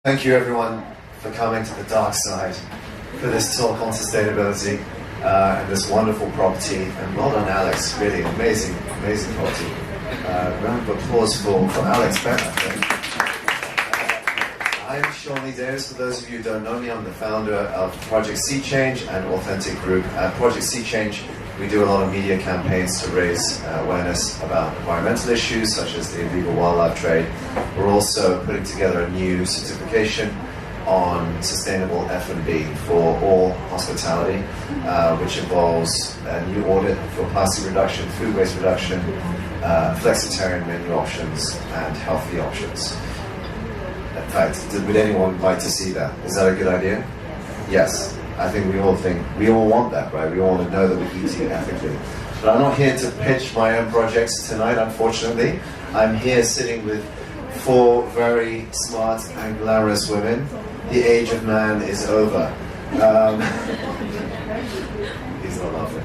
Thank you everyone for coming to the dark side for this talk on sustainability and this wonderful property. And well done, Alex. Really amazing property. Round of applause for Alex Ben, I think. I'm Sean Lee-Davies. For those of you who don't know me, I'm the founder of Project Sea Change and Authentic Group. At Project Sea Change, we do a lot of media campaigns to raise awareness about environmental issues such as the illegal wildlife trade. We're also putting together a new certification on sustainable F&B for all hospitality, which involves a new audit for plastic reduction, food waste reduction, flexitarian menu options, and healthy options. In fact, would anyone like to see that? Is that a good idea? Yes. I think we all want that, right? We all want to know that we're eating ethically. But I'm not here to pitch my own projects tonight, unfortunately. I'm here sitting with 4 very smart and glamorous women. The age of man is over. He's not laughing.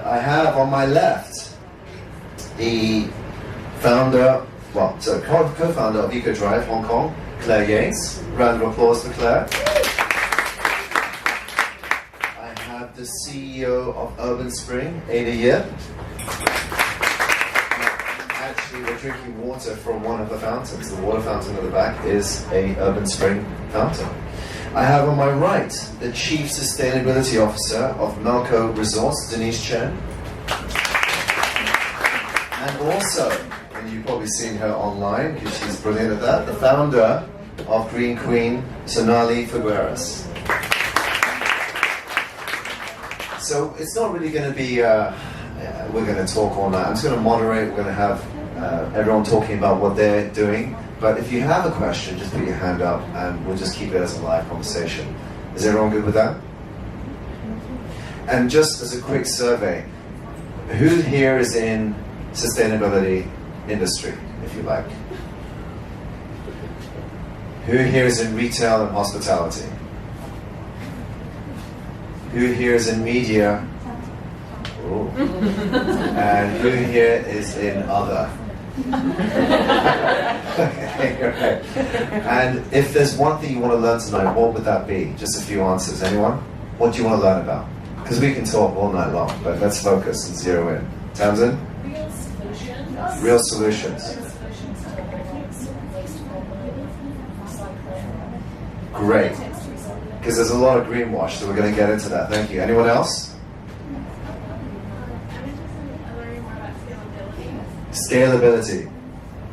I have on my left the co-founder of Eco Drive Hong Kong, Claire Yates. Round of applause for Claire. I have the CEO of Urban Spring, Ada Yip. Actually, we're drinking water from one of the fountains. The water fountain at the back is a Urban Spring fountain. I have on my right the Chief Sustainability Officer of Melco Resorts, Denise Chen. And also, and you've probably seen her online because she's brilliant at that, the founder of Green Queen, Sonalie Figueiras. So it's not really going to be, we're going to talk all night. I'm just going to moderate. We're going to have everyone talking about what they're doing. But if you have a question, just put your hand up and we'll just keep it as a live conversation. Is everyone good with that? And just as a quick survey, who here is in sustainability industry, if you like? Who here is in retail and hospitality? Who here is in media? Ooh. And who here is in other? Okay. And if there's one thing you want to learn tonight, what would that be? Just a few answers. Anyone? What do you want to learn about? Because we can talk all night long, but let's focus and zero in. Tamsin? Real solutions. Great. Because there's a lot of greenwash, so we're going to get into that. Thank you. Anyone else? Scalability.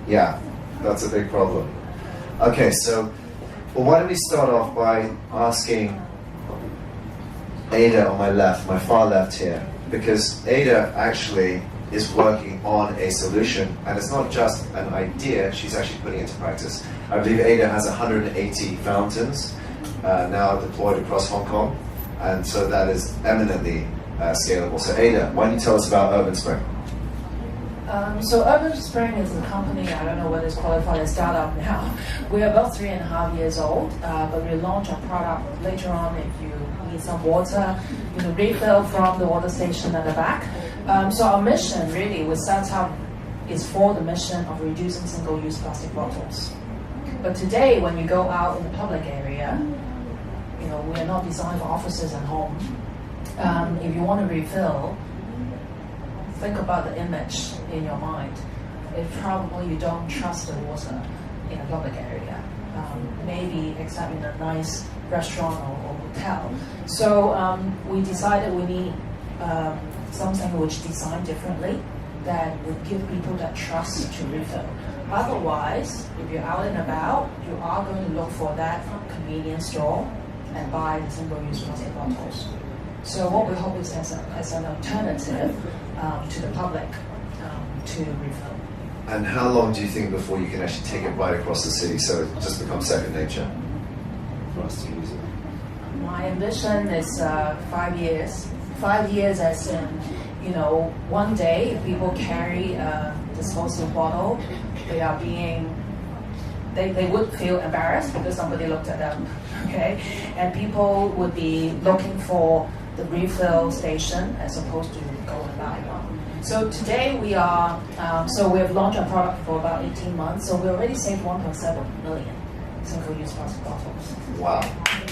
Yeah, that's a big problem. Okay, so, well, why don't we start off by asking Ada on my left, my far left here, because Ada actually is working on a solution, and it's not just an idea, she's actually putting it into practice. I believe Ada has 180 fountains now deployed across Hong Kong, and so that is eminently scalable. So Ada, why don't you tell us about Urban Spring? So Urban Spring is a company, I don't know whether it's qualified as startup now. We're about 3.5 years old, but we launched our product later on. If you need some water, you can refill from the water station at the back. So our mission really was set up is for the mission of reducing single-use plastic bottles. But today, when you go out in the public area, we are not designed for offices and home. If you want to refill, think about the image in your mind. If probably you don't trust the water in a public area, maybe except in a nice restaurant or hotel. So we decided we need something which designed differently that would give people that trust to refill. Otherwise, if you're out and about, you are going to look for that convenience store and buy the single-use plastic bottles. So what we hope is as an alternative to the public to refill. And how long do you think before you can actually take it right across the city so it just becomes second nature for us to use it? My ambition is 5 years. 5 years as in, one day if people carry a disposable bottle, they would feel embarrassed because somebody looked at them, okay? And people would be looking for the refill station as opposed to go and buy one. So today we are, so we have launched our product for about 18 months, so we already saved 1.7 million single-use plastic bottles. Wow,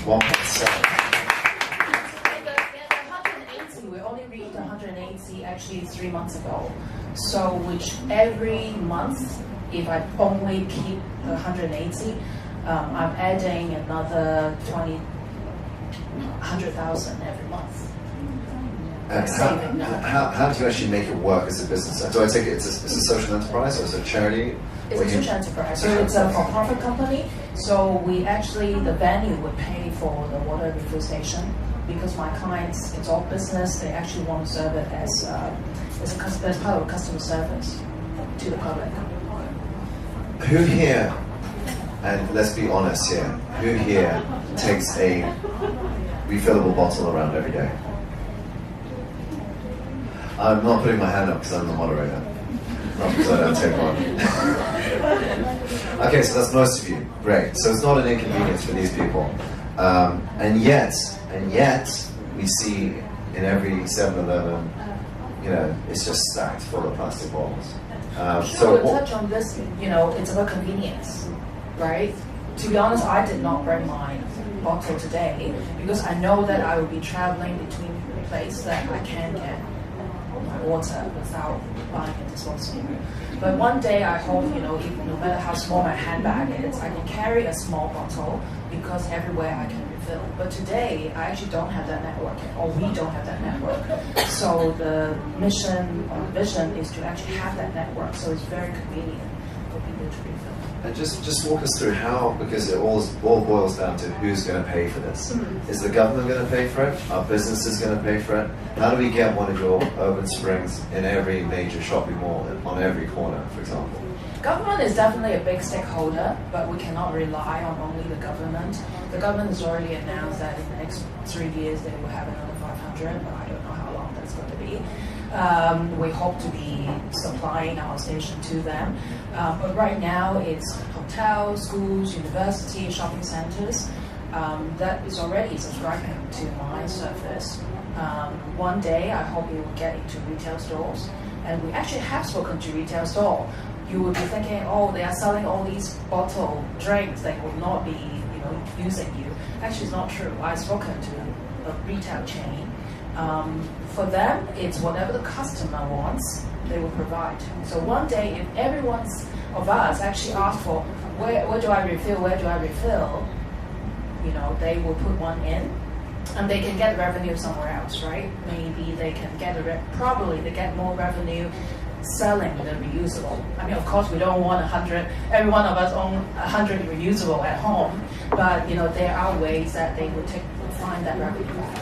1.7. We only reached 180 actually 3 months ago. So which every month, if I only keep 180, I'm adding another 100,000 every month. And how do you actually make it work as a business? Do I take it it's a social enterprise or is it a charity? It's a social enterprise. So it's a for-profit company. So we actually, the venue would pay for the water refill station because my clients, it's all business. They actually want to serve it as part of customer service to the public. Who here, and let's be honest here, who here takes a refillable bottle around every day? I'm not putting my hand up because I'm the moderator, not because I don't take one. Okay, so that's most of you. Great. So it's not an inconvenience for these people. And yet, we see in every 7-Eleven, it's just stacked full of plastic bottles. So we'll touch on this, it's about convenience, right? To be honest, I did not bring my bottle today because I know that I will be traveling between places that I can get my water without buying a disposable. But one day I hope, no matter how small my handbag is, I can carry a small bottle because everywhere I can refill. But today, I actually don't have that network, or we don't have that network. So the mission or vision is to actually have that network, so it's very convenient for people to refill. And just walk us through how, because it all boils down to who's going to pay for this. Mm-hmm. Is the government going to pay for it? Are businesses going to pay for it? How do we get one of your urban springs in every major shopping mall, on every corner, for example? Government is definitely a big stakeholder, but we cannot rely on only the government. The government has already announced that in the next 3 years they will have another 500, but I don't know how long that's going to be. We hope to be supplying our station to them. But right now it's hotels, schools, universities, shopping centers that is already subscribing to my service. One day I hope it will get into retail stores. And we actually have spoken to retail store. You would be thinking, oh, they are selling all these bottle drinks. They will not be, using you. Actually, it's not true. I've spoken to a retail chain. For them, it's whatever the customer wants, they will provide. So one day, if everyone of us actually ask for, where do I refill, they will put one in, and they can get revenue somewhere else, right? Maybe they can get probably they get more revenue selling the reusable. I mean, of course, we don't want 100. Every one of us own 100 reusable at home, but there are ways that they would find that revenue back.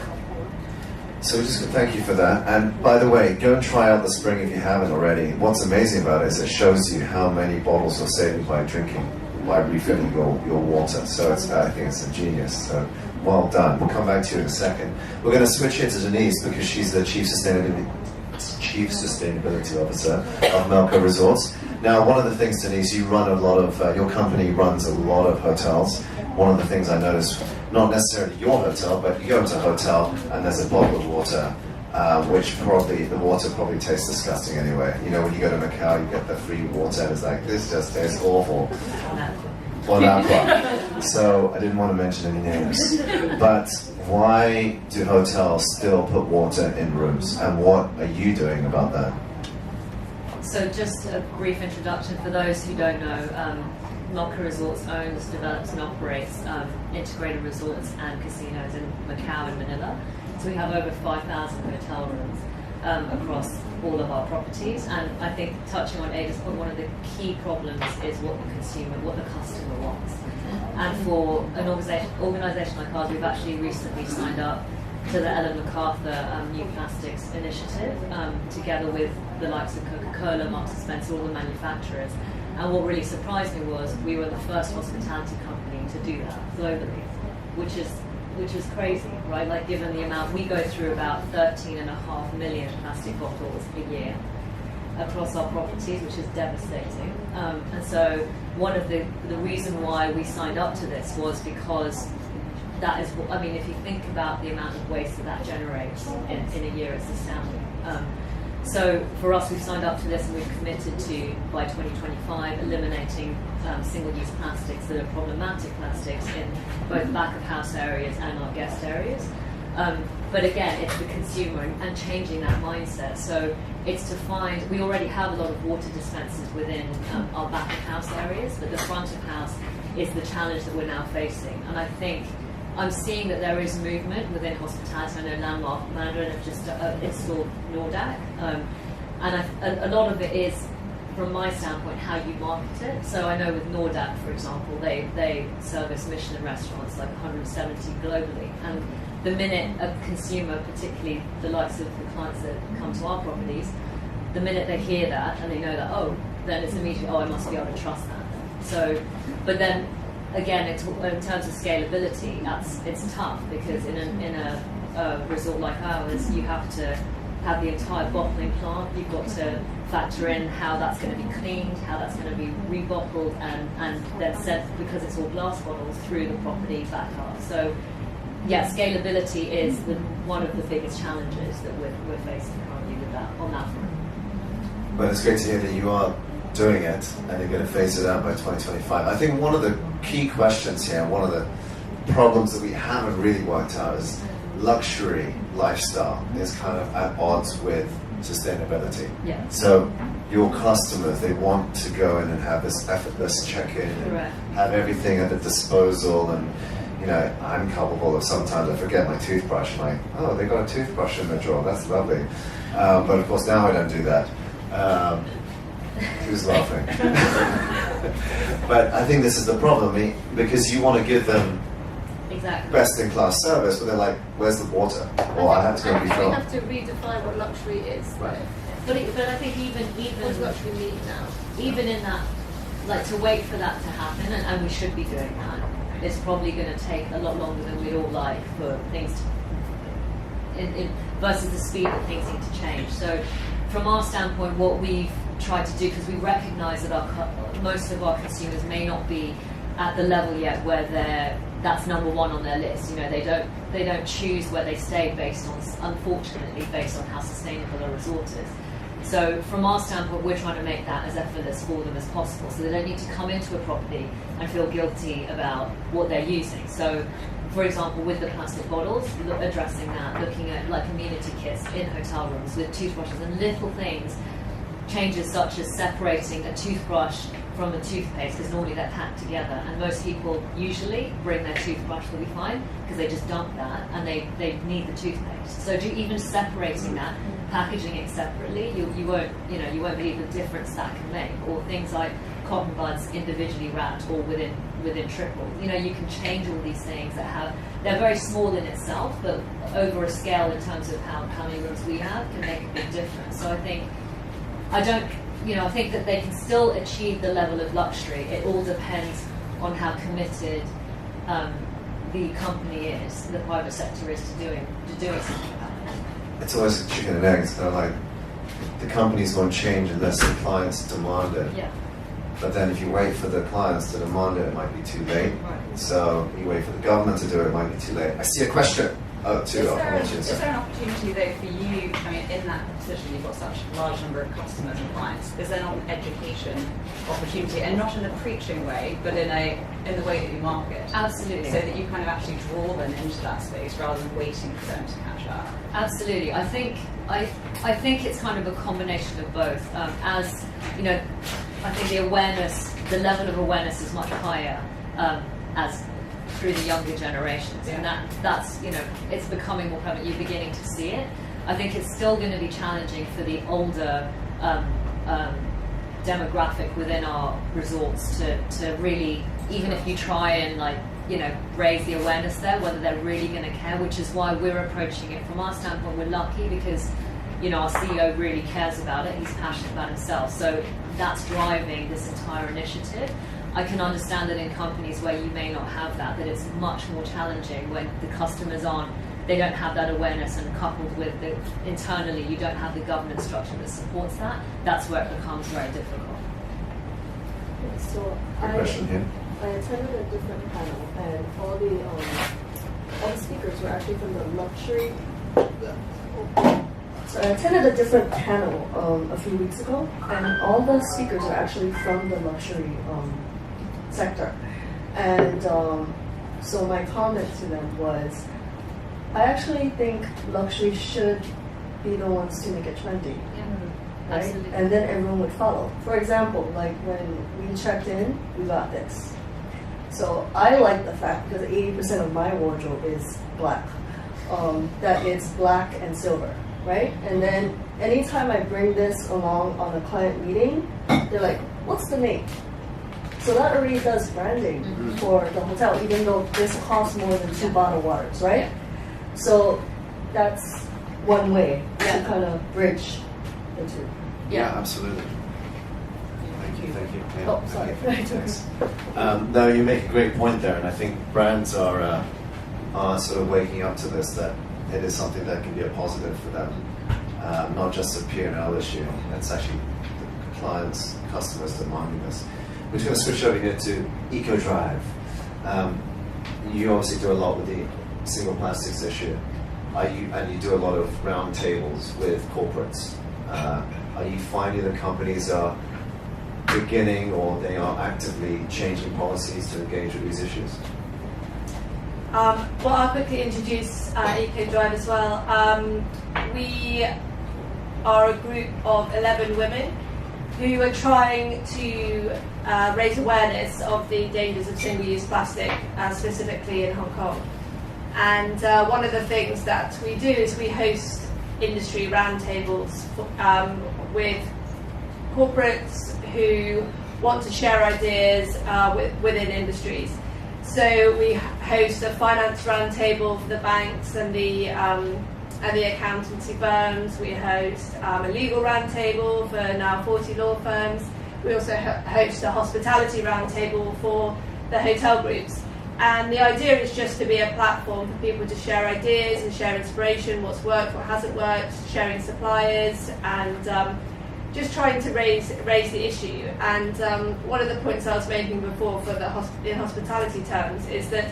So just thank you for that. And by the way, go and try out the spring if you haven't already. What's amazing about it is it shows you how many bottles you're saving by refilling your water. So I think it's a genius. So well done. We'll come back to you in a second. We're going to switch here to Denise because she's the Chief Sustainability Officer of Melco Resorts. Now, one of the things, Denise, you run a lot of, your company runs a lot of hotels. One of the things I noticed, not necessarily your hotel, but you go into a hotel and there's a bottle of water, which the water probably tastes disgusting anyway. When you go to Macau, you get the free water and it's like, this just tastes awful. Bon aqua. So I didn't want to mention any names, but why do hotels still put water in rooms, and what are you doing about that? So just a brief introduction for those who don't know. Melco Resorts owns, develops and operates integrated resorts and casinos in Macau and Manila. So we have over 5,000 hotel rooms across all of our properties, and I think touching on Ada's point, one of the key problems is what the customer wants. And for an organisation like ours, we've actually recently signed up to the Ellen MacArthur New Plastics Initiative, together with the likes of Coca-Cola, Marks & Spencer, all the manufacturers. And what really surprised me was we were the first hospitality company to do that globally, which is crazy, right? Like, given the amount, we go through about 13.5 million plastic bottles a year across our properties, which is devastating. And so one of the reason why we signed up to this was because that is, if you think about the amount of waste that generates in a year, it's astounding. So for us, we've signed up to this and we've committed to, by 2025, eliminating single-use plastics that are problematic plastics in both back-of-house areas and our guest areas. But again, it's the consumer and changing that mindset. So it's to find, we already have a lot of water dispensers within our back-of-house areas, but the front-of-house is the challenge that we're now facing. And I think I'm seeing that there is movement within hospitality. I know Landmark Mandarin have just installed Nordac. And a lot of it is, from my standpoint, how you market it. So I know with Nordac, for example, they service Michelin restaurants, like 170 globally. And the minute a consumer, particularly the likes of the clients that come to our properties, the minute they hear that and they know that, oh, then it's immediately, oh, I must be able to trust that. So, but then again, in terms of scalability, it's tough because in a resort like ours, you have to have the entire bottling plant. You've got to factor in how that's going to be cleaned, how that's going to be rebottled, and then sent, because it's all glass bottles, through the property back up. So, yeah, scalability is one of the biggest challenges that we're facing currently with that on that front. But it's great to hear that you are doing it and you're going to phase it out by 2025. I think one of the key questions here, one of the problems that we haven't really worked out is luxury lifestyle is kind of at odds with sustainability. Yeah. So your customers, they want to go in and have this effortless check-in and have everything at the disposal, and you know, I'm culpable of sometimes I forget my toothbrush and like, oh, they got a toothbrush in the drawer, that's lovely. But of course now I don't do that. Who's laughing? But I think this is the problem, because you want to give them best-in-class service, but they're like, where's the water? Or I have to go refill. We have to redefine what luxury is. Right. But I think even what does luxury mean now? Even in that, like, to wait for that to happen, and we should be doing that, it's probably going to take a lot longer than we'd all like for things to, versus the speed that things need to change. So from our standpoint, what we've tried to do, because we recognise that most of our consumers may not be at the level yet where that's number one on their list. You know, they don't choose where they stay unfortunately based on how sustainable a resort is. So from our standpoint, we're trying to make that as effortless for them as possible, so they don't need to come into a property and feel guilty about what they're using. So, for example, with the plastic bottles, addressing that, looking at like amenity kits in hotel rooms with toothbrushes and little things, changes such as separating a toothbrush from a toothpaste, because normally they're packed together, and most people usually bring their toothbrush, will be fine, because they just dump that and they need the toothpaste. So even separating that, packaging it separately, you won't believe the difference that can make. Or things like cotton buds individually wrapped or within triples. You know, you can change all these things they're very small in itself, but over a scale in terms of how many rooms we have can make a big difference. So I think that they can still achieve the level of luxury. It all depends on how committed the company is, the private sector is to doing something about it. It's always a chicken and egg. It's kind of like the companies won't change unless the clients demand it. Yeah. But then if you wait for the clients to demand it, it might be too late. Right. So you wait for the government to do it, it might be too late. I see a question. Is there an opportunity though for you, I mean, in that position you've got such a large number of customers and clients, is there not an education opportunity, and not in a preaching way, but in the way that you market? Absolutely. So that you kind of actually draw them into that space rather than waiting for them to catch up? Absolutely. I think it's kind of a combination of both. As you know, I think the level of awareness is much higher as through the younger generations, and that's it's becoming more prevalent. You're beginning to see it. I think it's still going to be challenging for the older demographic within our resorts to really, even if you try and raise the awareness there, whether they're really going to care, which is why we're approaching it from our standpoint. We're lucky because our CEO really cares about it. He's passionate about himself, so that's driving this entire initiative. I can understand that in companies where you may not have that it's much more challenging when the customers they don't have that awareness, and coupled with internally you don't have the governance structure that supports that. That's where it becomes very difficult. So question here. I attended a different panel, and all the speakers were actually from the luxury So I attended a different panel a few weeks ago, and all the speakers are actually from the luxury sector. And so my comment to them was, I actually think luxury should be the ones to make it trendy. Right? Absolutely. And then everyone would follow. For example, like when we checked in, we got this. So I like the fact, because 80% of my wardrobe is black, that it's black and silver, right? And then anytime I bring this along on a client meeting, they're like, what's the name? So that already does branding for the hotel, even though this costs more than 2 bottled waters, right? So that's one way to kind of bridge the two. Yeah, absolutely. Thank you. Yeah, Oh, sorry. Thanks. No, you make a great point there, and I think brands are sort of waking up to this, that it is something that can be a positive for them, not just a P&L issue. It's actually the clients, customers demanding this. We're just going to switch over here to EcoDrive. You obviously do a lot with the single plastics issue. And you do a lot of round tables with corporates. Are you finding that companies are beginning or they are actively changing policies to engage with these issues? Well, I'll quickly introduce EcoDrive as well. We are a group of 11 women who are trying to raise awareness of the dangers of single-use plastic, specifically in Hong Kong. And one of the things that we do is we host industry roundtables with corporates who want to share ideas within industries. So we host a finance roundtable for the banks and the accountancy firms. We host a legal roundtable for now 40 law firms. We also host a hospitality roundtable for the hotel groups. And the idea is just to be a platform for people to share ideas and share inspiration, what's worked, what hasn't worked, sharing suppliers, and just trying to raise the issue. And one of the points I was making before for in hospitality terms is that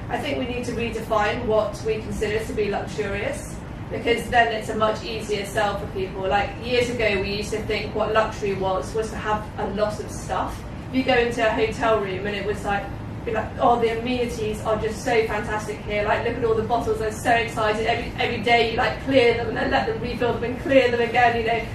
I think we need to redefine what we consider to be luxurious, because then it's a much easier sell for people. Like years ago, we used to think what luxury was to have a lot of stuff. You go into a hotel room and it was like, oh, the amenities are just so fantastic here. Like, look at all the bottles. I'm so excited. Every day you like clear them and then let them refill them and clear them again, you know.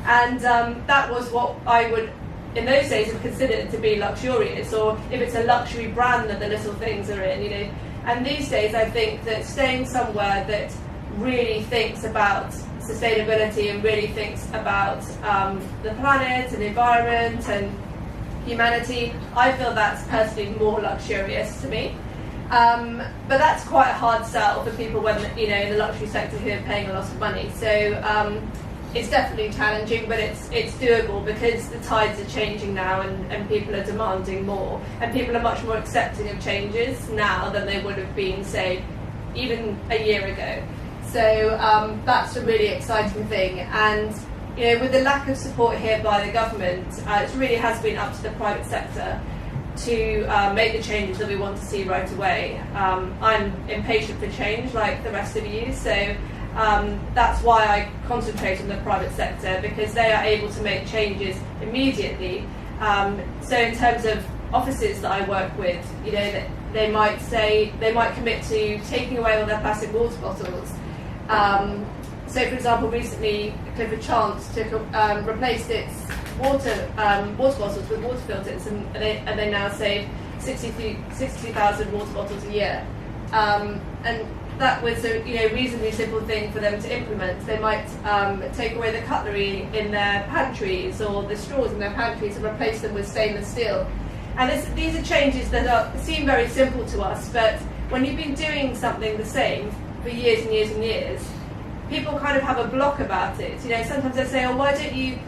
And that was what I would, in those days, have considered to be luxurious, or if it's a luxury brand that the little things are in, you know. And these days, I think that staying somewhere that really thinks about sustainability and really thinks about the planet and the environment and humanity, I feel that's personally more luxurious to me. But that's quite a hard sell for people when, you know, in the luxury sector who are paying a lot of money. So it's definitely challenging, but it's doable because the tides are changing now and people are demanding more, and people are much more accepting of changes now than they would have been, say, even a year ago. So that's a really exciting thing. And you know, with the lack of support here by the government, it really has been up to the private sector to make the changes that we want to see right away. I'm impatient for change, like the rest of you, so that's why I concentrate on the private sector, because they are able to make changes immediately. So in terms of offices that I work with, you know, they might commit to taking away all their plastic water bottles. So, for example, recently Clifford Chance replaced its water bottles with water filters, and they now save 62,000 water bottles a year. And that was a reasonably simple thing for them to implement. They might take away the cutlery in their pantries or the straws in their pantries and replace them with stainless steel. And these are changes that seem very simple to us, but when you've been doing something the same for years and years and years, people kind of have a block about it. You know, sometimes they say, "Oh, why don't you,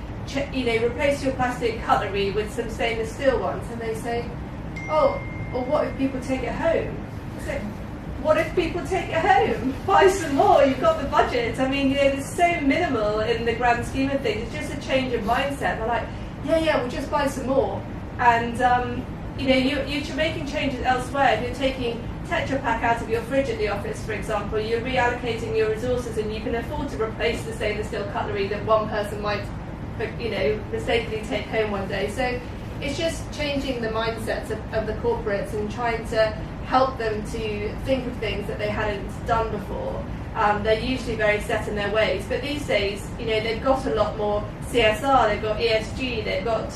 replace your plastic cutlery with some stainless steel ones?" And they say, "Oh, or what if people take it home?" I say, "What if people take it home? Buy some more. You've got the budget." I mean, it's so minimal in the grand scheme of things. It's just a change of mindset. They're like, "Yeah, we'll just buy some more." And you're making changes elsewhere. If you're taking Tetra Pak out of your fridge at the office, for example, you're reallocating your resources, and you can afford to replace the stainless steel cutlery that one person might, mistakenly take home one day. So it's just changing the mindsets of the corporates and trying to help them to think of things that they hadn't done before. They're usually very set in their ways, but these days, they've got a lot more CSR, they've got ESG, they've got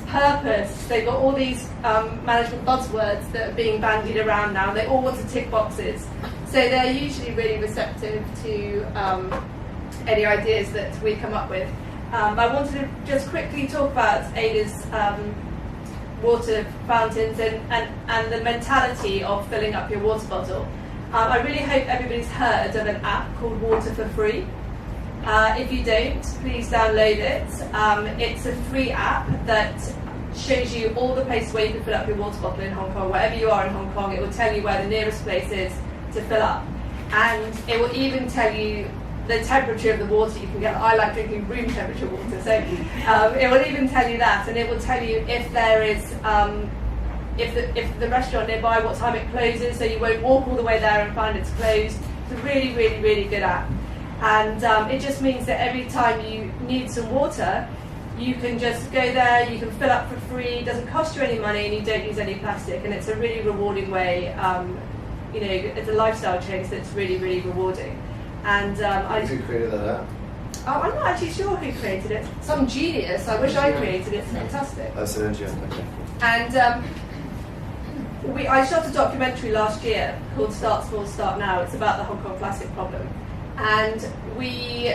purpose, they've got all these management buzzwords that are being bandied around now. They all want to tick boxes. So they're usually really receptive to any ideas that we come up with. I wanted to just quickly talk about Ada's water fountains and the mentality of filling up your water bottle. I really hope everybody's heard of an app called Water for Free. If you don't, please download it. It's a free app that shows you all the places where you can fill up your water bottle in Hong Kong. Wherever you are in Hong Kong, it will tell you where the nearest place is to fill up. And it will even tell you the temperature of the water you can get. I like drinking room temperature water, so it will even tell you that, and it will tell you if there is if the restaurant nearby, what time it closes, so you won't walk all the way there and find it's closed. It's a really, really, really good app. And it just means that every time you need some water, you can just go there, you can fill up for free, it doesn't cost you any money, and you don't use any plastic, and it's a really rewarding way, it's a lifestyle change that's really, really rewarding. And Who created that app? I'm not actually sure who created it. Some genius. I wish I created it. It's fantastic. That's an NGO. Okay. And I shot a documentary last year called Start Small, Start Now. It's about the Hong Kong plastic problem. And we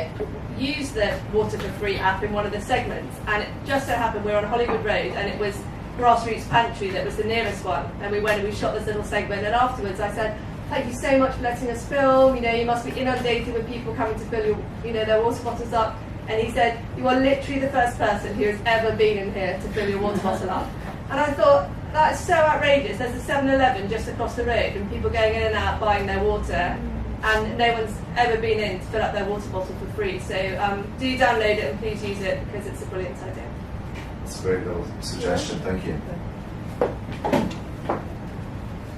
used the Water for Free app in one of the segments. And it just so happened we were on Hollywood Road, and it was Grassroots Pantry that was the nearest one. And we went and we shot this little segment. And afterwards I said, thank you so much for letting us film. You must be inundated with people coming to fill your, their water bottles up. And he said, you are literally the first person who has ever been in here to fill your water bottle up. And I thought, that's so outrageous. There's a 7-Eleven just across the road, and people going in and out buying their water, and no one's ever been in to fill up their water bottle for free. So do download it and please use it, because it's a brilliant idea. That's a great little suggestion. Thank you.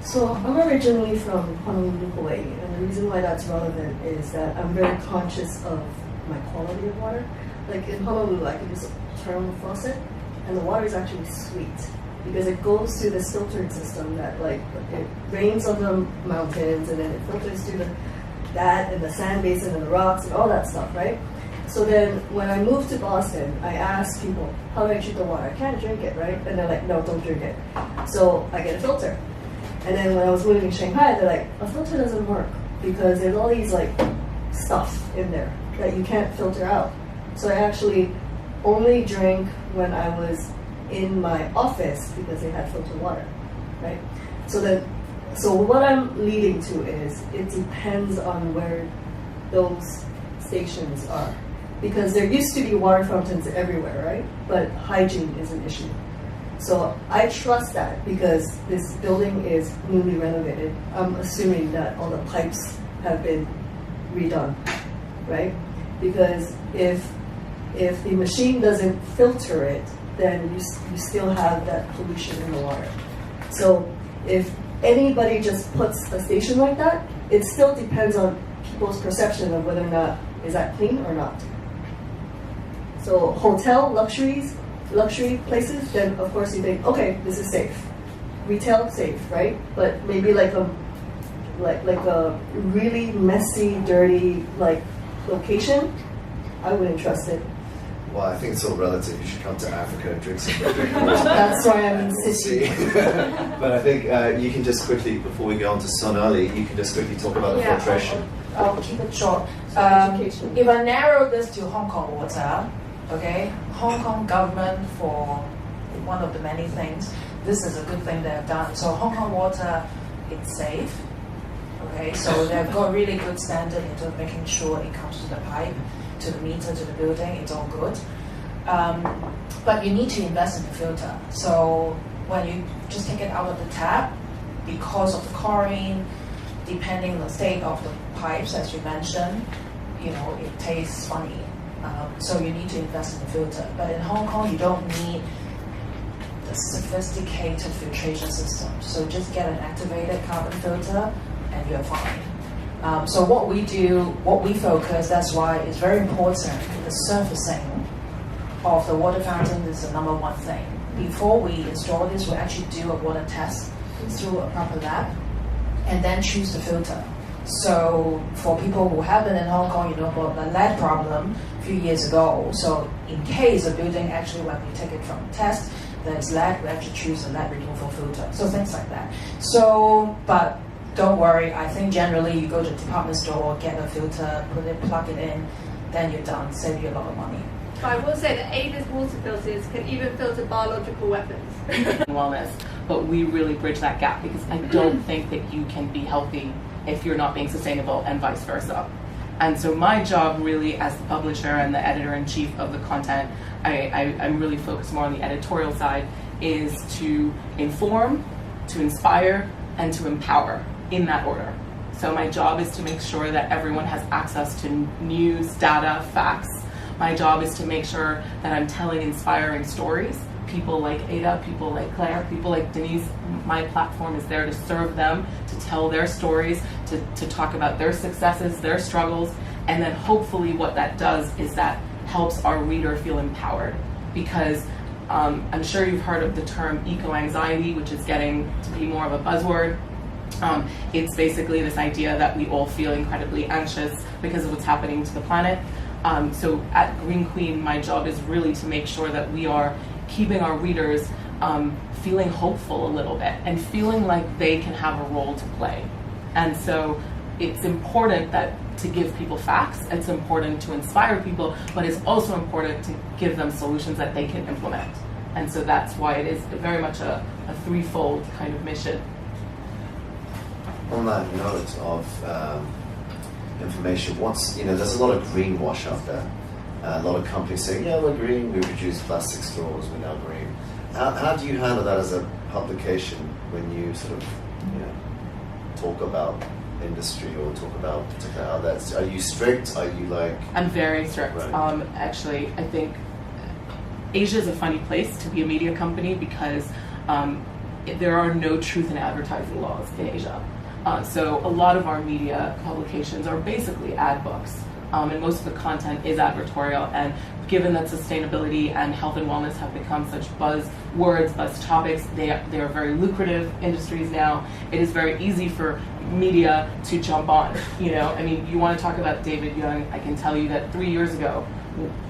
So I'm originally from Honolulu, Hawaii, and the reason why that's relevant is that I'm very conscious of my quality of water. Like in Honolulu, I can just turn on the faucet, and the water is actually sweet because it goes through this filtering system that, like, it rains on the mountains and then it filters through that and the sand basin and the rocks and all that stuff, right? So then when I moved to Boston, I asked people, how do I treat the water? I can't drink it, right? And they're like, no, don't drink it. So I get a filter. And then when I was moving to Shanghai, they're like, a filter doesn't work because there's all these like stuff in there that you can't filter out. So I actually only drank when I was in my office because they had filtered water, right? So what I'm leading to is it depends on where those stations are, because there used to be water fountains everywhere, right? But hygiene is an issue. So I trust that because this building is newly renovated. I'm assuming that all the pipes have been redone, right? Because if the machine doesn't filter it, then you still have that pollution in the water. So if anybody just puts a station like that, it still depends on people's perception of whether or not is that clean or not. So hotel, luxury places, then of course you think, okay, this is safe. Retail, safe, right? But maybe like a really messy, dirty location, I wouldn't trust it. Well, I think it's all relative. You should come to Africa and drink some water. That's why I'm in Sydney. But I think you can just quickly, before we go on to Sonalie, you can just quickly talk about the filtration. I'll keep it short. If I narrow this to Hong Kong water, okay, Hong Kong government, for one of the many things, this is a good thing they have done. So Hong Kong water, it's safe. Okay, so they've got really good standard in terms of making sure it comes to the pipe, to the meter, to the building, it's all good. But you need to invest in the filter. So when you just take it out of the tap, because of the chlorine, depending on the state of the pipes, as you mentioned, it tastes funny. So you need to invest in the filter. But in Hong Kong, you don't need the sophisticated filtration system. So just get an activated carbon filter and you're fine. So what we do, what we focus, that's why it's very important, the surfacing of the water fountain is the number one thing. Before we install this, we actually do a water test through a proper lab and then choose the filter. So for people who have been in Hong Kong, you know about the lead problem a few years ago. So in case a building actually, when we take it from test, there's lead, we actually choose a lead removal filter. So things like that. So, but don't worry, I think generally you go to the department store, get a filter, plug it in, then you're done, save you a lot of money. I will say that Ava's water filters can even filter biological weapons. Wellness, but we really bridge that gap because I don't think that you can be healthy if you're not being sustainable and vice versa. And so my job really as the publisher and the editor-in-chief of the content, I'm really focused more on the editorial side, is to inform, to inspire, and to empower in that order. So my job is to make sure that everyone has access to news, data, facts. My job is to make sure that I'm telling inspiring stories. People like Ada, people like Claire, people like Denise, my platform is there to serve them, to tell their stories, to talk about their successes, their struggles, and then hopefully what that does is that helps our reader feel empowered. Because I'm sure you've heard of the term eco-anxiety, which is getting to be more of a buzzword. It's basically this idea that we all feel incredibly anxious because of what's happening to the planet. So at Green Queen, my job is really to make sure that we are keeping our readers feeling hopeful a little bit and feeling like they can have a role to play. And so it's important that to give people facts, it's important to inspire people, but it's also important to give them solutions that they can implement. And so that's why it is very much a threefold kind of mission. On that note of information, there's a lot of greenwash out there. A lot of companies saying, yeah, we're green, we reduce plastic straws, we're now green. How do you handle that as a publication when you sort of, talk about industry or talk about particular outlets? Are you strict? Are you like... I'm very strict. Right. Actually, I think Asia is a funny place to be a media company because there are no truth in advertising laws in Asia. So a lot of our media publications are basically ad books. And most of the content is advertorial, and given that sustainability and health and wellness have become such buzzwords, buzz topics, they are very lucrative industries now. It is very easy for media to jump on. You want to talk about David Young, I can tell you that 3 years ago,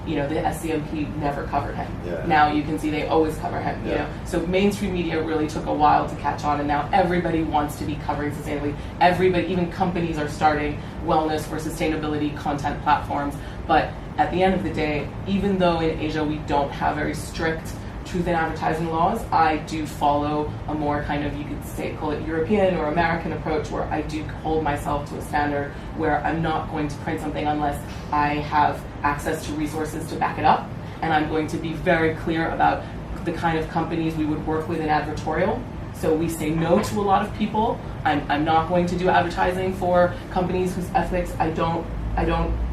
the SCMP never covered him. Yeah. Now you can see they always cover him. So mainstream media really took a while to catch on, and now everybody wants to be covering sustainability. Everybody, even companies, are starting wellness or sustainability content platforms. But at the end of the day, even though in Asia we don't have very strict truth in advertising laws, I do follow a more kind of, you could say, call it European or American approach, where I do hold myself to a standard where I'm not going to print something unless I have access to resources to back it up. And I'm going to be very clear about the kind of companies we would work with in advertorial. So we say no to a lot of people. I'm not going to do advertising for companies whose ethics I don't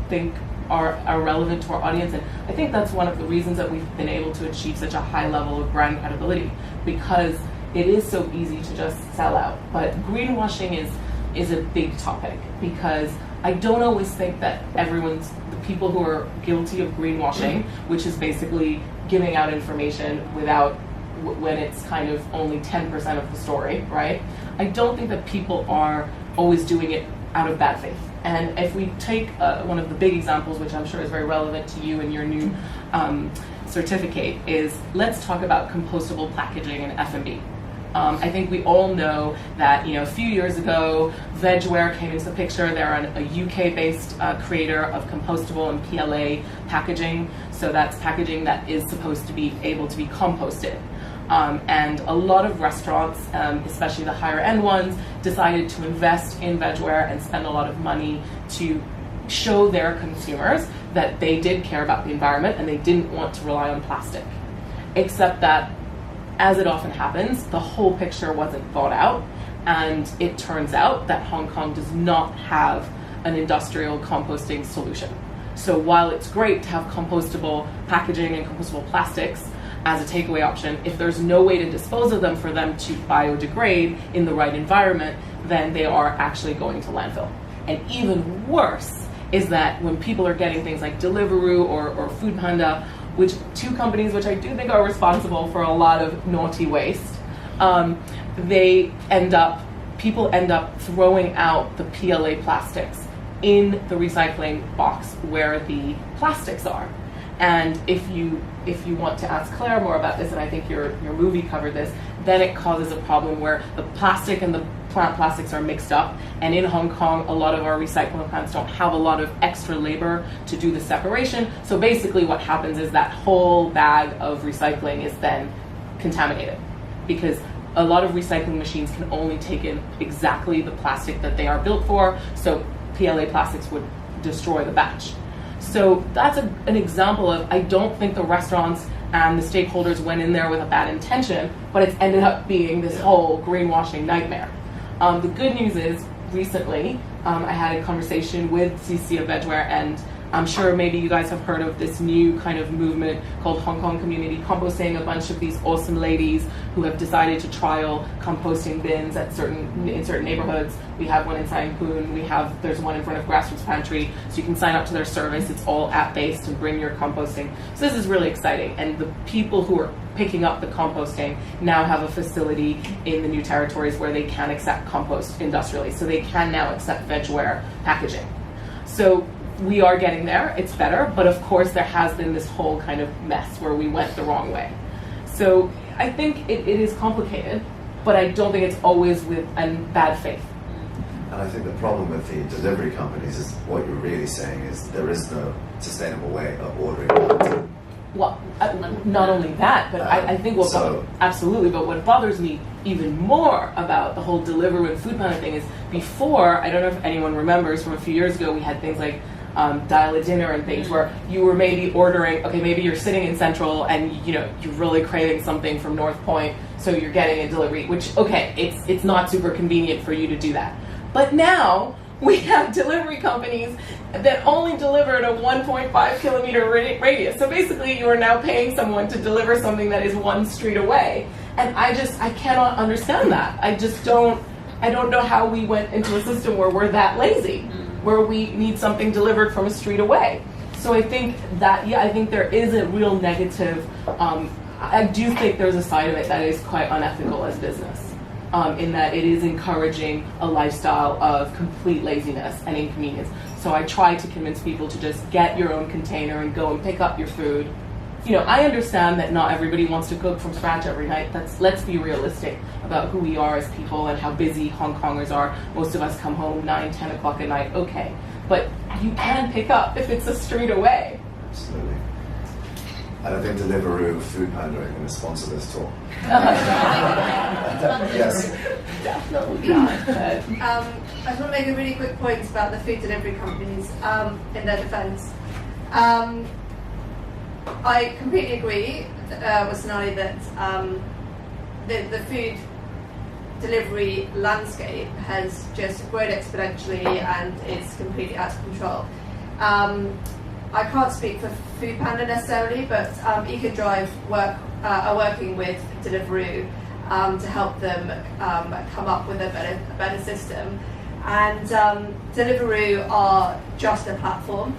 think are relevant to our audience. And I think that's one of the reasons that we've been able to achieve such a high level of brand credibility, because it is so easy to just sell out. But greenwashing is a big topic, because I don't always think that the people who are guilty of greenwashing, which is basically giving out information when it's kind of only 10% of the story, right? I don't think that people are always doing it out of bad faith. And if we take one of the big examples, which I'm sure is very relevant to you and your new certificate, is let's talk about compostable packaging and F&B. I think we all know that a few years ago, Vegware came into the picture. They're a UK-based creator of compostable and PLA packaging. So that's packaging that is supposed to be able to be composted. And a lot of restaurants, especially the higher end ones, decided to invest in Vegware and spend a lot of money to show their consumers that they did care about the environment and they didn't want to rely on plastic. Except that, as it often happens, the whole picture wasn't thought out, and it turns out that Hong Kong does not have an industrial composting solution. So while it's great to have compostable packaging and compostable plastics, as a takeaway option. If there's no way to dispose of them for them to biodegrade in the right environment, then they are actually going to landfill. And even worse is that when people are getting things like Deliveroo or Food Panda, which two companies which I do think are responsible for a lot of naughty waste, people end up throwing out the PLA plastics in the recycling box where the plastics are. And if you want to ask Claire more about this, and I think your movie covered this, then it causes a problem where the plastic and the plant plastics are mixed up. And in Hong Kong, a lot of our recycling plants don't have a lot of extra labor to do the separation. So basically what happens is that whole bag of recycling is then contaminated, because a lot of recycling machines can only take in exactly the plastic that they are built for. So PLA plastics would destroy the batch. So that's an example of, I don't think the restaurants and the stakeholders went in there with a bad intention, but it's ended up being this whole greenwashing nightmare. The good news is, recently, I had a conversation with CC of Vegware, and I'm sure maybe you guys have heard of this new kind of movement called Hong Kong Community Composting. A bunch of these awesome ladies who have decided to trial composting bins in certain neighborhoods. We have one in Sai Poon. There's one in front of Grassroots Pantry. So you can sign up to their service. It's all app-based and bring your composting. So this is really exciting. And the people who are picking up the composting now have a facility in the new territories where they can accept compost industrially. So they can now accept Vegware packaging. So we are getting there, it's better, but of course there has been this whole kind of mess where we went the wrong way. So I think it is complicated, but I don't think it's always with bad faith. And I think the problem with the delivery companies is what you're really saying is there is no sustainable way of ordering that. Well, not only that, but I think absolutely, but what bothers me even more about the whole Deliveroo and Food Panda thing is before, I don't know if anyone remembers, from a few years ago, we had things like Dial a Dinner and things where you were maybe ordering, okay, maybe you're sitting in Central and you're really craving something from North Point, so you're getting a delivery, which, okay, it's not super convenient for you to do that. But now we have delivery companies that only deliver at a 1.5 kilometer radius. So basically you are now paying someone to deliver something that is one street away. And I cannot understand that. I don't know how we went into a system where we're that lazy, where we need something delivered from a street away. So I think I think there is a real negative, I do think there's a side of it that is quite unethical as business. In that it is encouraging a lifestyle of complete laziness and inconvenience. So I try to convince people to just get your own container and go and pick up your food. I understand that not everybody wants to cook from scratch every night. Let's be realistic about who we are as people and how busy Hong Kongers are. Most of us come home 9, 10 o'clock at night, okay. But you can pick up if it's a street away. Absolutely. And I think Deliveroo, Food Panda are going to sponsor this talk. Yes. Definitely not. I just want to make a really quick point about the food delivery companies in their defence. I completely agree with Sonalie that the food delivery landscape has just grown exponentially and is completely out of control. I can't speak for Food Panda necessarily, but EcoDrive are working with Deliveroo to help them come up with a better system. And Deliveroo are just a platform.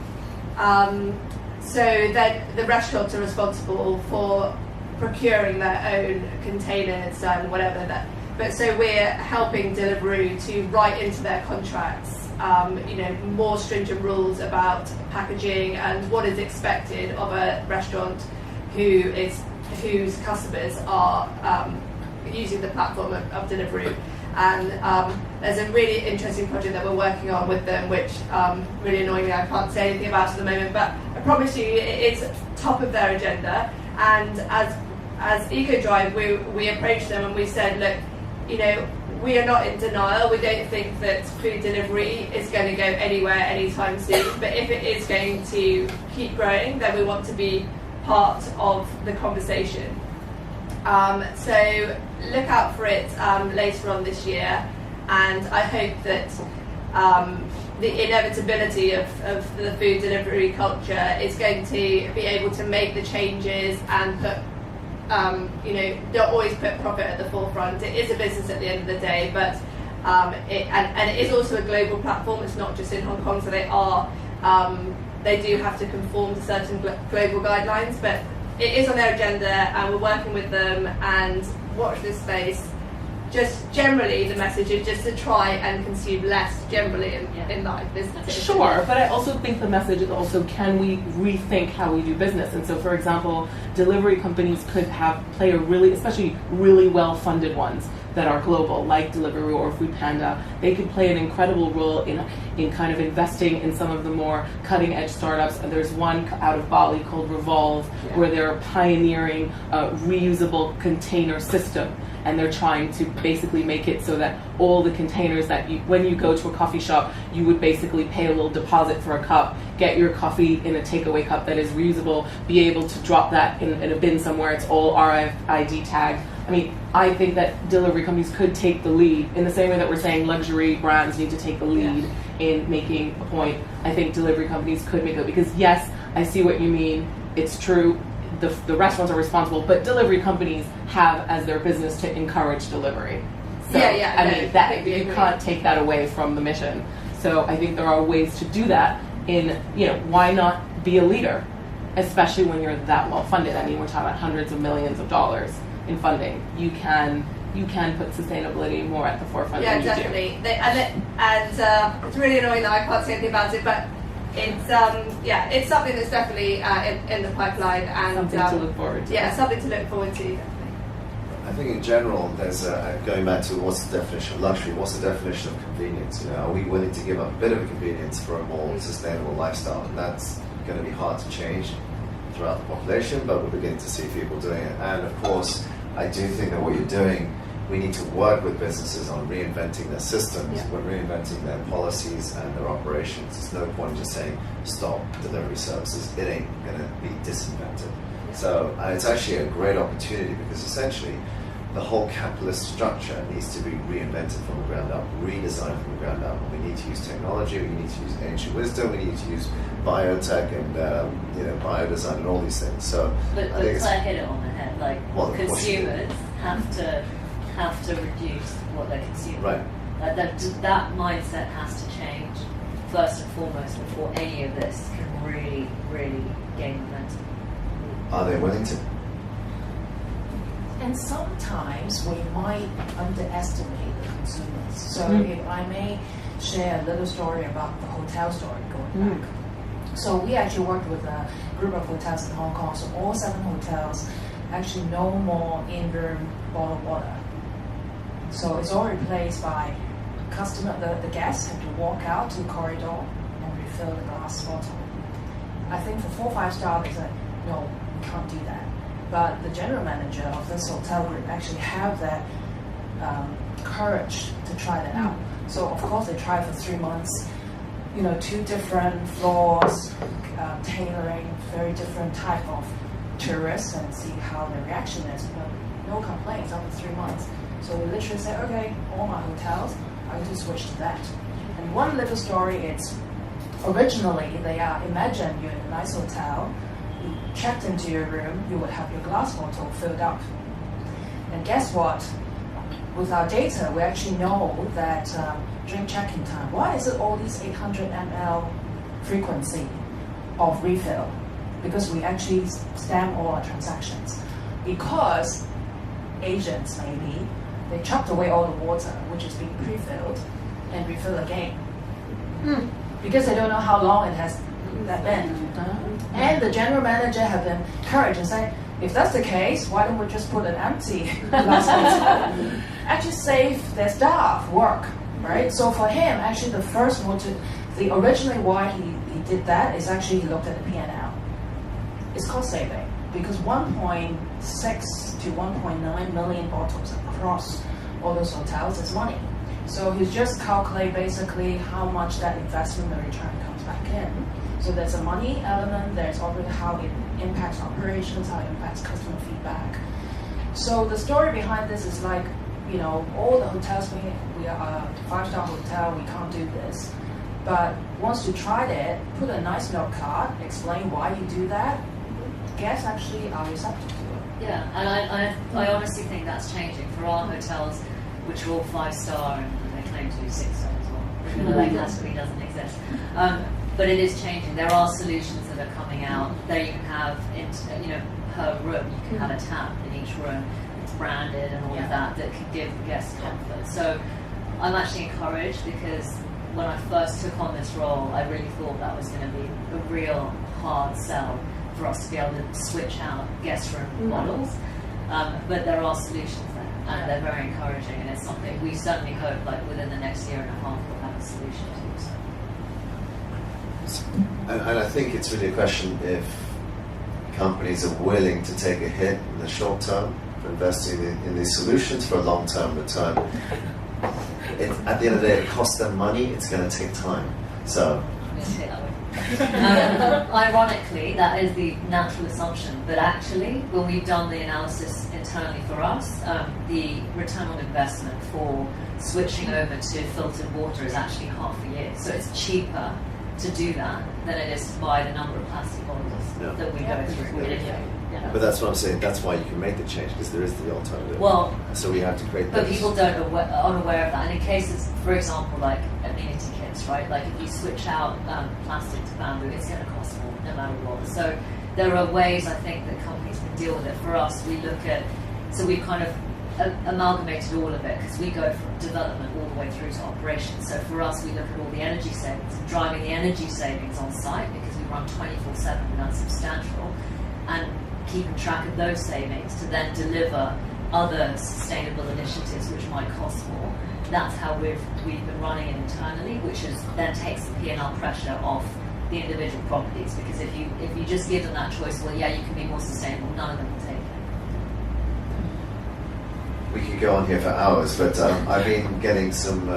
So then the restaurants are responsible for procuring their own containers and whatever that. But so we're helping Deliveroo to write into their contracts more stringent rules about packaging and what is expected of a restaurant whose customers are using the platform of Deliveroo. And there's a really interesting project that we're working on with them, which really annoyingly I can't say anything about at the moment, but I promise you it is top of their agenda. And as EcoDrive, we approached them and we said, look, we are not in denial. We don't think that food delivery is going to go anywhere anytime soon. But if it is going to keep growing, then we want to be part of the conversation. So look out for it later on this year. And I hope that the inevitability of the food delivery culture is going to be able to make the changes and put don't always put profit at the forefront. It is a business at the end of the day, but it is also a global platform. It's not just in Hong Kong, so they do have to conform to certain global guidelines, but it is on their agenda, and we're working with them. And watch this space. Just generally, the message is just to try and consume less generally in life. Sure, but I also think the message is also, can we rethink how we do business? And so, for example, delivery companies could play a especially really well-funded ones that are global, like Deliveroo or Foodpanda. They could play an incredible role in kind of investing in some of the more cutting-edge startups. And there's one out of Bali called Revolve, where they're pioneering a reusable container system. And they're trying to basically make it so that all the containers that when you go to a coffee shop, you would basically pay a little deposit for a cup, get your coffee in a takeaway cup that is reusable, be able to drop that in a bin somewhere. It's all RFID tagged. I mean, I think that delivery companies could take the lead in the same way that we're saying luxury brands need to take the lead in making a point. I think delivery companies could make it, because yes, I see what you mean. It's true. The restaurants are responsible, but delivery companies have as their business to encourage delivery. So, I mean, that you can't take that away from the mission. So I think there are ways to do that. Why not be a leader, especially when you're that well funded? I mean, we're talking about hundreds of millions of dollars in funding. You can put sustainability more at the forefront. Yeah, definitely. It's really annoying that I can't say anything about it, but. It's something that's definitely in the pipeline, and something to look forward to. Yeah, something to look forward to. Definitely. I think in general, there's going back to what's the definition of luxury, what's the definition of convenience? Are we willing to give up a bit of a convenience for a more sustainable lifestyle? And that's going to be hard to change throughout the population, but we're beginning to see people doing it. And of course, I do think that what you're doing, we need to work with businesses on reinventing their systems, but reinventing their policies and their operations. There's no point in just saying, stop delivery services. It ain't going to be disinvented. So it's actually a great opportunity, because essentially the whole capitalist structure needs to be reinvented from the ground up, redesigned from the ground up. We need to use technology, we need to use ancient wisdom, we need to use biotech and biodesign and all these things. So but I think Claire hit it on the head. Like, consumers have to reduce what they're consuming. Right. That mindset has to change first and foremost before any of this can really, really gain momentum. Are they willing to? And sometimes we might underestimate the consumers. So if I may share a little story about the hotel story going back. So we actually worked with a group of hotels in Hong Kong. So all 7 hotels actually no more in-room bottled water. So it's all replaced by the guests have to walk out to the corridor and refill the glass bottle. I think for 4 or 5 stars, they said, no, we can't do that. But the general manager of this hotel group actually have that courage to try that out. So of course they tried for 3 months, 2 different floors, tailoring very different type of tourists and see how the reaction is. But no complaints after 3 months. So we literally said, okay, all my hotels are going to switch to that. And one little story is, originally imagine you're in a nice hotel, you checked into your room, you would have your glass bottle filled up. And guess what? With our data, we actually know that during check-in time, why is it all these 800 ml frequency of refill? Because we actually stamp all our transactions. Because agents maybe, they chucked away all the water, which is being pre-filled, and refill again. Because they don't know how long it has been. And the general manager have been encouraged and say, if that's the case, why don't we just put an empty glass bottle? Actually save their staff work, right? So for him, actually the originally why he did that is actually he looked at the P&L. It's cost saving. Because 1.6 to 1.9 million bottles across all those hotels is money. So he's just calculate basically how much that investment, the return comes back in. So there's a money element, there's already how it impacts operations, how it impacts customer feedback. So the story behind this is like, all the hotels, we are a 5-star hotel, we can't do this. But once you tried it, put a nice note card, explain why you do that, guests actually are receptive to it. Yeah, and I honestly think that's changing for our hotels, which are all 5-star and they claim to be 6-star as well, even though that category doesn't exist. But it is changing. There are solutions that are coming out. There you can have, per room, you can have a tap in each room. It's branded and all of that can give guests comfort. So I'm actually encouraged because when I first took on this role, I really thought that was going to be a real hard sell for us to be able to switch out guest room models. But there are solutions there, and they're very encouraging, and it's something we certainly hope, like within the next year and a half, we'll have a solution to. And I think it's really a question if companies are willing to take a hit in the short term for investing in these solutions for a long-term return. At the end of the day, it costs them money. It's going to take time. So. Ironically, that is the natural assumption, but actually, when we've done the analysis internally for us, the return on investment for switching over to filtered water is actually half a year. So it's cheaper to do that than it is to buy the number of plastic bottles that we go through. But that's what I'm saying. That's why you can make the change, because there is the alternative. Well, so we have to create. But people aren't aware of that. And in cases, for example, like amenity kits, right? Like if you switch out plastic to bamboo, it's going to cost more no matter what. So there are ways I think that companies can deal with it. For us, we look at, so we kind of amalgamated all of it because we go from development all the way through to operations. So for us, we look at all the energy savings and driving the energy savings on site because we run 24/7 and that's substantial. And keeping track of those savings to then deliver other sustainable initiatives which might cost more. That's how we've been running it internally, which then takes the P&L pressure off the individual properties, because if you just give them that choice, well, yeah, you can be more sustainable, none of them will take it. We could go on here for hours, but I've been getting some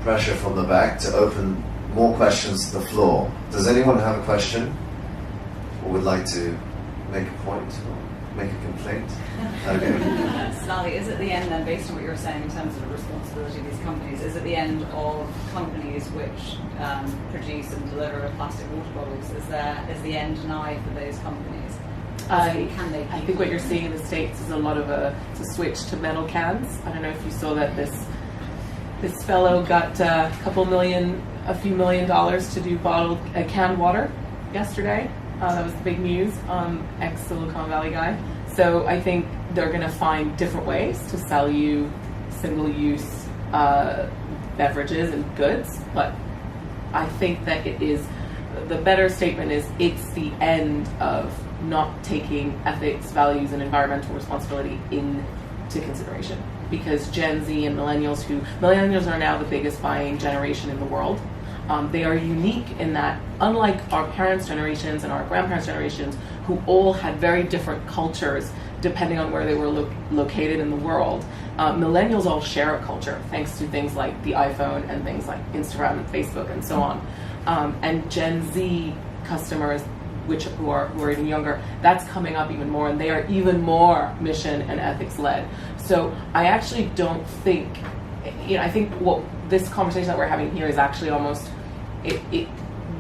pressure from the back to open more questions to the floor. Does anyone have a question or would like to make a point or make a complaint? Okay. Sonalie, is at the end then, based on what you were saying in terms of the responsibility of these companies, is at the end of companies which produce and deliver plastic water bottles, is the end nigh for those companies? I think what you're seeing in the States is a lot of a switch to metal cans. I don't know if you saw that this fellow got a few million dollars to do bottled canned water yesterday. That was the big news, ex-Silicon Valley guy. So I think they're going to find different ways to sell you single-use beverages and goods. But I think that the better statement is it's the end of not taking ethics, values, and environmental responsibility into consideration. Because Gen Z and millennials are now the biggest buying generation in the world. They are unique in that, unlike our parents' generations and our grandparents' generations, who all had very different cultures depending on where they were located in the world, millennials all share a culture thanks to things like the iPhone and things like Instagram and Facebook and so on. And Gen Z customers, who are even younger, that's coming up even more, and they are even more mission and ethics led. So I actually don't think, I think what this conversation that we're having here is actually almost,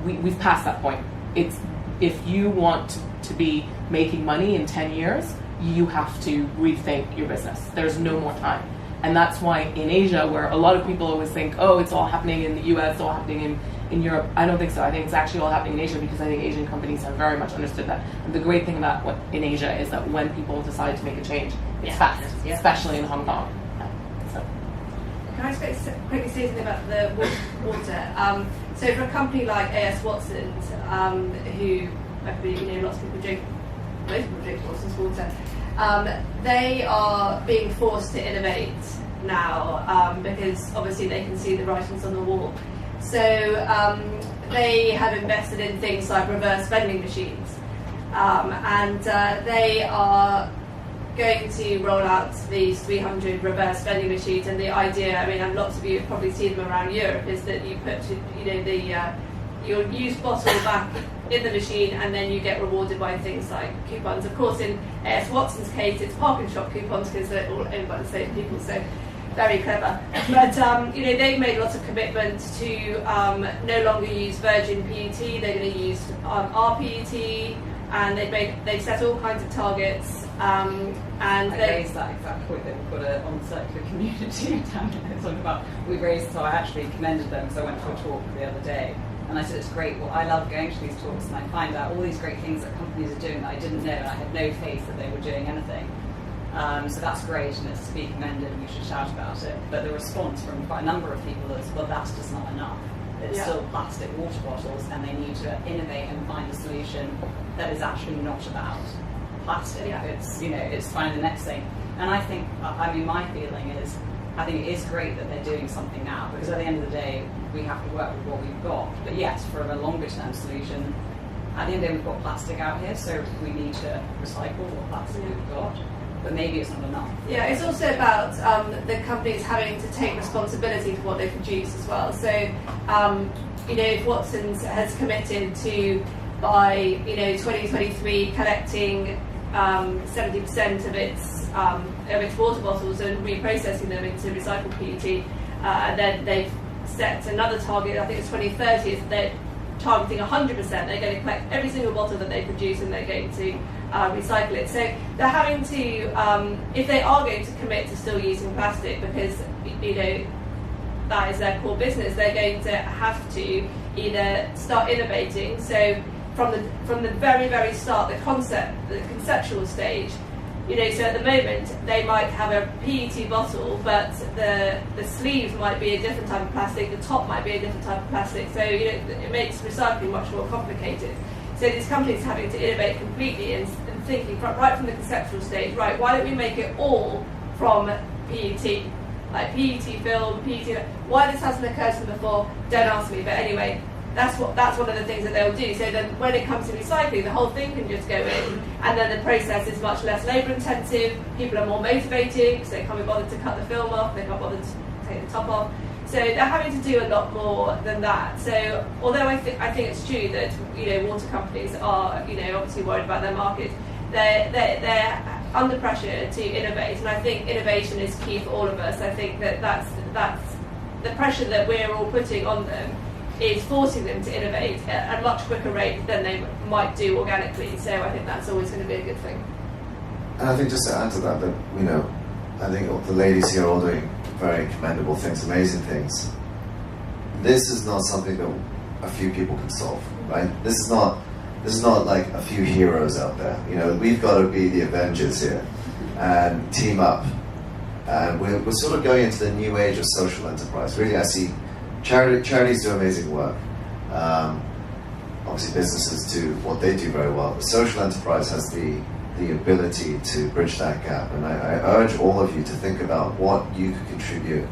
we've passed that point. It's, if you want to be making money in 10 years, you have to rethink your business. There's no more time. And that's why in Asia, where a lot of people always think, oh, it's all happening in the US, it's all happening in Europe, I don't think so. I think it's actually all happening in Asia, because I think Asian companies have very much understood that. And the great thing about what in Asia is that when people decide to make a change, it's fast, especially in Hong Kong. Can I just quickly say something about the water? So for a company like A.S. Watson's, who I believe lots of people drink, most people drink Watson's water, they are being forced to innovate now because obviously they can see the writings on the wall. So they have invested in things like reverse vending machines, and they are going to roll out these 300 reverse vending machines. And the idea, and lots of you have probably seen them around Europe, is that you put your used bottle back in the machine, and then you get rewarded by things like coupons. Of course, in A.S. Watson's case, it's Park and Shop coupons because they're all owned by the same people. So very clever. But they've made lots of commitments to no longer use virgin PET. They're going to use rPET, and they've set all kinds of targets And I raised that exact point that we've got an on-circular community down here talking about. We raised, so I actually commended them because I went to a talk the other day, and I said it's great. Well, I love going to these talks and I find out all these great things that companies are doing that I didn't know, and I had no faith that they were doing anything. So that's great, and it's to be commended, and we should shout about it. But the response from quite a number of people is, well, that's just not enough. It's still plastic water bottles, and they need to innovate and find a solution that is actually not about plastic. It's, you know, it's finding the next thing. And I think, I mean, my feeling is, I think it is great that they're doing something now, because at the end of the day, we have to work with what we've got. But yes, for a longer term solution, at the end of the day, we've got plastic out here, so we need to recycle what plastic we've got. But maybe it's not enough. Yeah, it's also about the companies having to take responsibility for what they produce as well. So, you know, if Watson's has committed to, by, you know, 2023, collecting 70% of its water bottles and reprocessing them into recycled PET, and then they've set another target, I think it's 2030, is they're targeting 100%. They're going to collect every single bottle that they produce and they're going to recycle it. So they're having to, if they are going to commit to still using plastic, because, you know, that is their core business, they're going to have to either start innovating. So from the very, very start, the conceptual stage, you know, so at the moment they might have a PET bottle, but the sleeves might be a different type of plastic, the top might be a different type of plastic. So, you know, it makes recycling much more complicated. So these companies having to innovate completely and thinking right from the conceptual stage, right, why don't we make it all from PET? Like PET film, PET, why this hasn't occurred to them before, don't ask me, but anyway, that's one of the things that they'll do. So then when it comes to recycling, the whole thing can just go in, and then the process is much less labour intensive, people are more motivated because they can't be bothered to cut the film off, they can't bother to take the top off. So they're having to do a lot more than that. So although I think it's true that, you know, water companies are, you know, obviously worried about their market, they're under pressure to innovate, and I think innovation is key for all of us. I think that's the pressure that we're all putting on them is forcing them to innovate at a much quicker rate than they might do organically. So I think that's always going to be a good thing. And I think just to add to that, you know, I think the ladies here are all doing very commendable things, amazing things. This is not something that a few people can solve, right? This is not like a few heroes out there. You know, we've got to be the Avengers here and team up. And we're sort of going into the new age of social enterprise. Really, I see charities do amazing work. Obviously, businesses do what they do very well. But social enterprise has the ability to bridge that gap. And I urge all of you to think about what you could contribute,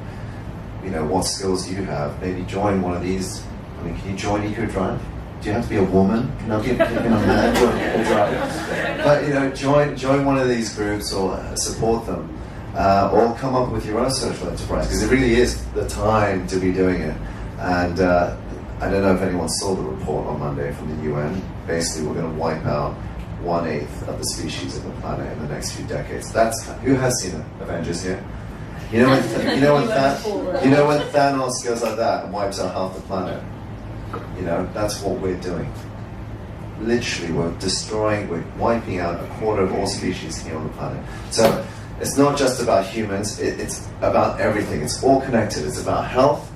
you know, what skills you have. Maybe join one of these. I mean, can you join EcoDrive? Do you have to be a woman? Can I get a man join EcoDrive? But, you know, join one of these groups or support them. Or come up with your own social enterprise, because it really is the time to be doing it. And I don't know if anyone saw the report on Monday from the UN. Basically, we're going to wipe out 1/8 of the species of the planet in the next few decades. That's who has seen it? Avengers here. You know when Thanos goes like that and wipes out half the planet. You know, that's what we're doing. Literally, we're destroying, we're wiping out 1/4 of all species here on the planet. So it's not just about humans, it's about everything. It's all connected. It's about health,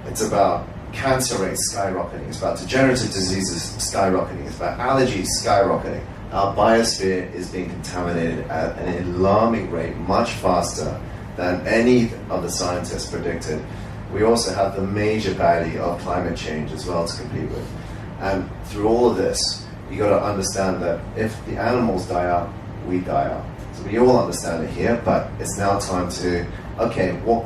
it's about cancer rates skyrocketing, it's about degenerative diseases skyrocketing, it's about allergies skyrocketing. Our biosphere is being contaminated at an alarming rate, much faster than any of the scientists predicted. We also have the major baddie of climate change as well to compete with. And through all of this, you got to understand that if the animals die out, we die out. So we all understand it here, but it's now time to, okay, what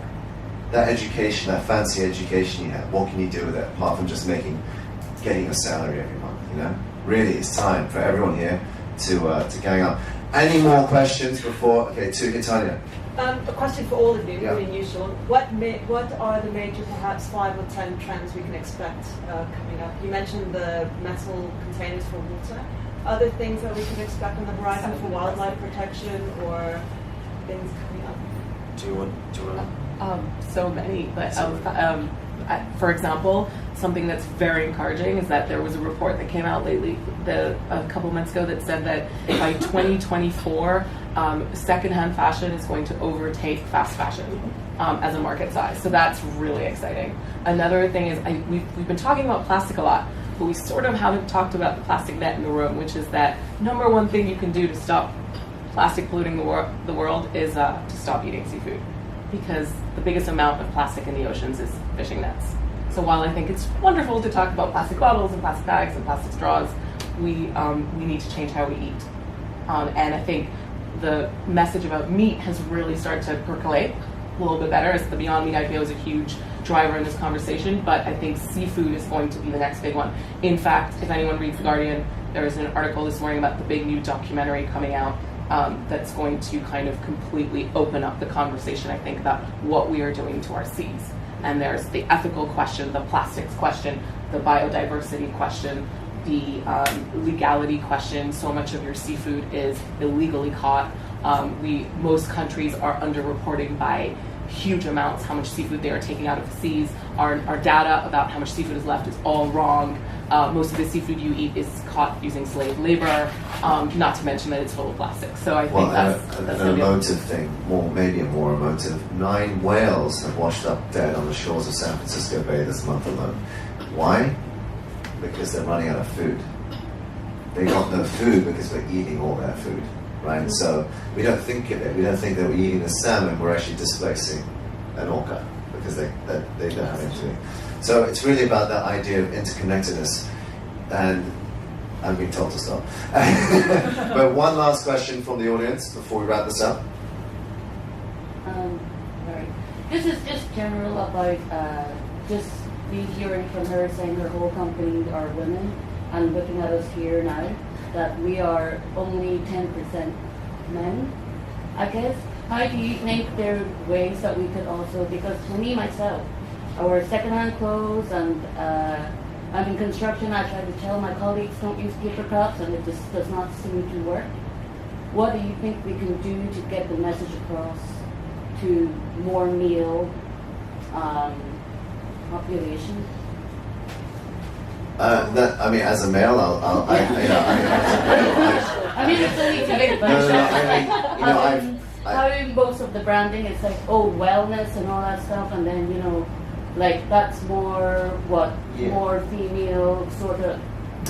that education, that fancy education you have, what can you do with it apart from just getting a salary every month, you know? Really, it's time for everyone here to gang up. Any more questions before, okay, to Tanya. A question for all of you, Yeah. really usual. What are the major, perhaps 5 or 10 trends we can expect coming up? You mentioned the metal containers for water. Other things that we can expect on the horizon for wildlife protection or things coming up? Do you want So many, but for example, something that's very encouraging is that there was a report that came out lately, a couple months ago, that said that by 2024, secondhand fashion is going to overtake fast fashion as a market size. So that's really exciting. Another thing is we've been talking about plastic a lot, but we sort of haven't talked about the plastic net in the room, which is that number one thing you can do to stop plastic polluting the world is to stop eating seafood, because the biggest amount of plastic in the oceans is fishing nets. So while I think it's wonderful to talk about plastic bottles and plastic bags and plastic straws, we need to change how we eat. And I think the message about meat has really started to percolate a little bit better, as the Beyond Meat IPO is a huge driver in this conversation, but I think seafood is going to be the next big one. In fact, if anyone reads The Guardian, there is an article this morning about the big new documentary coming out that's going to kind of completely open up the conversation, I think, about what we are doing to our seas. And there's the ethical question, the plastics question, the biodiversity question, the legality question. So much of your seafood is illegally caught. Most countries are underreporting by huge amounts how much seafood they are taking out of the seas. Our data about how much seafood is left is all wrong. Most of the seafood you eat is caught using slave labor, not to mention that it's full of plastic. So I think that's an emotive thing, maybe a more emotive. 9 whales have washed up dead on the shores of San Francisco Bay this month alone. Why? Because they're running out of food. They got no food because we're eating all their food, right? So we don't think of it. We don't think that we're eating the salmon. We're actually displacing an orca because they don't have anything. So it's really about that idea of interconnectedness, and I'm being told to stop. But one last question from the audience before we wrap this up. Right. This is just general about just me hearing from her saying her whole company are women, and looking at us here now, that we are only 10% men, I guess. How do you think there are ways that we could also, because for me, myself, I wear secondhand clothes, and I'm in construction. I try to tell my colleagues don't use paper cups, and it just does not seem to work. What do you think we can do to get the message across to more male population? As a male, I mean, it's only to make how most of the branding is like, oh, wellness and all that stuff, and then, like that's more more female sort of.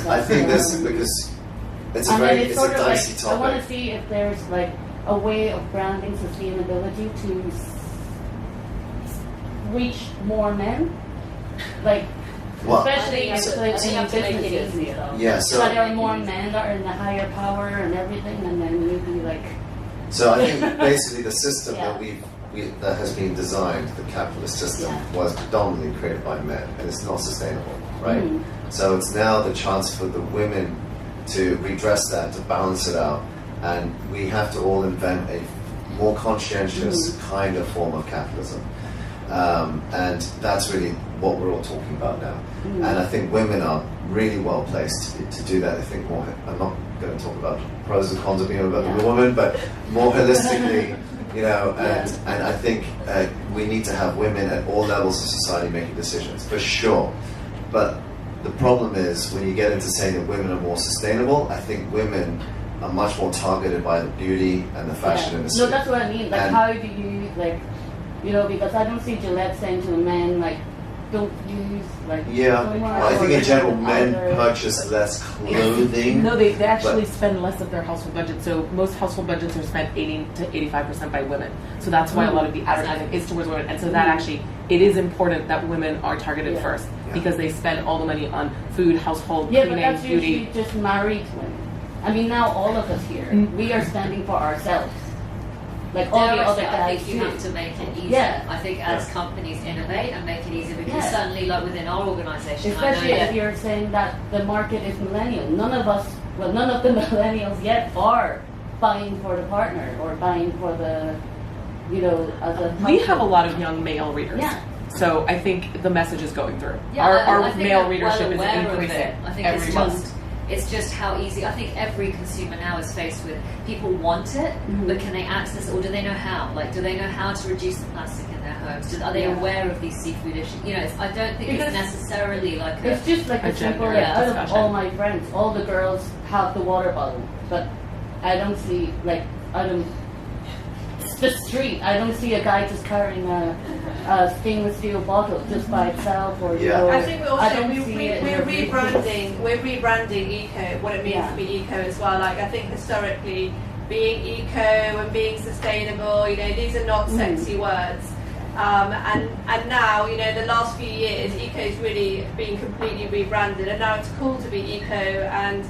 I think this because it's a dicey topic. I want to see if there's like a way of branding sustainability to reach more men, like. Especially in businesses, yeah, so there are more men that are in the higher power and everything, and then maybe like. So I think basically the system that has been designed, the capitalist system, was predominantly created by men, and it's not sustainable, right? So it's now the chance for the women to redress that, to balance it out, and we have to all invent a more conscientious kind of form of capitalism. And that's really what we're all talking about now. And I think women are really well placed to do that. I think more, I'm not going to talk about pros and cons of being about the woman, but more holistically, and I think we need to have women at all levels of society making decisions, for sure. But the problem is when you get into saying that women are more sustainable, I think women are much more targeted by the beauty and the fashion industry. No, that's what I mean. Like, how do you, like, because I don't see Gillette saying to a man, like, don't use, like, well, I think in general men purchase less clothing. No, they actually spend less of their household budget. So most household budgets are spent 80 to 85% by women. So that's why a lot of the advertising is towards women. And so that actually, it is important that women are targeted first, because they spend all the money on food, household, cleaning, but that's beauty. Usually just married women. I mean, now all of us here, we are spending for ourselves. Like all the other guys I think you have to make it easier. Yeah. I think as companies innovate and make it easier, because certainly like within our organisation, especially if you're saying that the market is millennial. None of the millennials yet are buying for the partner or buying for the, as a. We have a lot of young male readers. Yeah. So I think the message is going through. Yeah, our male readership is increasing I think every it's month. just It's just how easy. I think every consumer now is faced with people want it, but can they access it, or do they know how? Like, do they know how to reduce the plastic in their homes? Are they aware of these seafood issues? You know, I don't think it's necessarily like it's just like a simple. Out of all my friends, all the girls have the water bottle, but I don't see the street. I don't see a guy just carrying a stainless steel bottle just by itself, or you know. I think we're rebranding eco, what it means to be eco as well. Like, I think historically, being eco and being sustainable, you know, these are not sexy words. And now, you know, the last few years, eco's really been completely rebranded, and now it's cool to be eco, and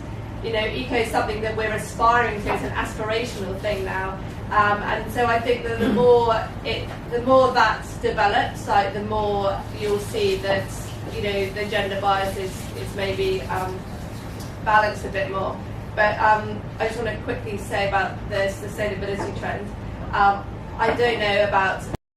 you know, eco is something that we're aspiring to. It's an aspirational thing now. And so I think that the more that's developed, like the more you'll see that, you know, the gender bias is maybe balanced a bit more. But I just want to quickly say about the sustainability trend. I don't know about